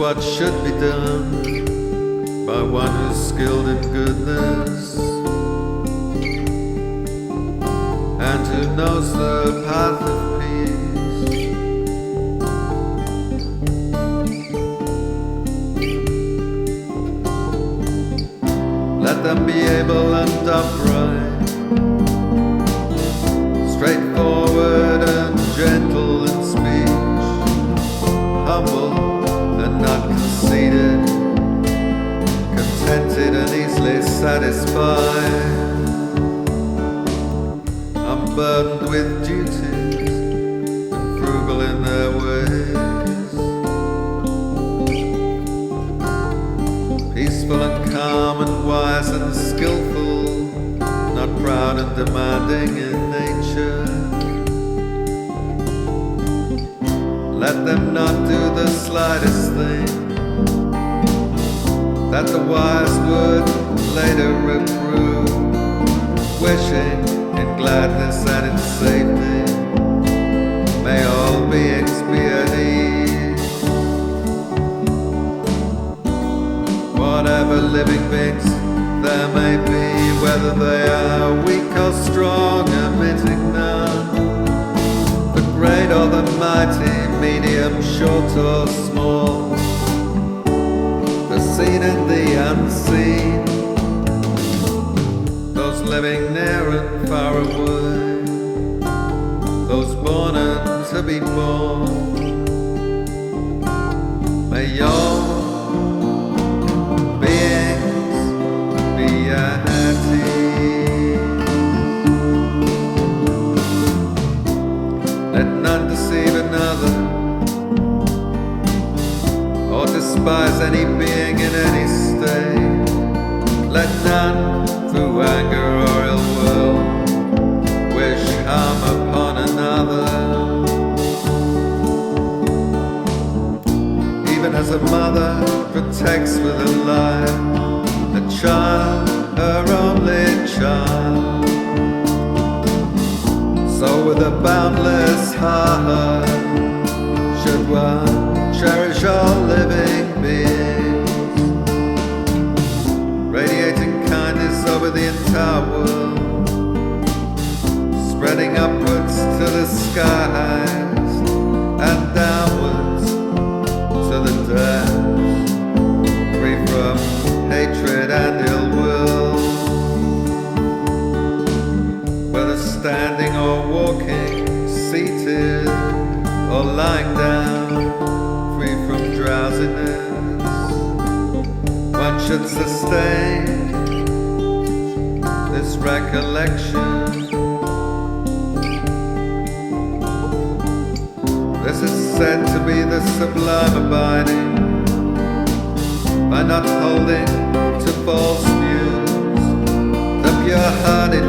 what should be done by one who's skilled in goodness and who knows the path of peace. Let them be able and upright, straightforward and gentle in speech, humble and not conceited, contented and easily satisfied, unburdened with duties and frugal in their ways, peaceful and calm and wise and skillful, not proud and demanding in nature. Let them not do the slightest thing that the wise would later reprove, wishing in gladness and in safety may all beings be at ease. Whatever living beings there may be, whether they are weak or strong, omitting none, the great or the mighty, medium, short or small, the seen and the unseen, those living near and far away, those born and to be born, may your beings be at ease. Let none deceive another or despise any being in any state. Let none through anger or ill will wish harm upon another. Even as a mother protects with her life a child, her only child, so with a boundless heart should one cherish all living beings, radiating kindness over the entire world, spreading upwards to the skies and downwards to the depths, free from hatred and ill will, whether standing or walking, seated or lying down, free from drowsiness, one should sustain this recollection. This is said to be the sublime abiding, by not holding to false views, the pure-hearted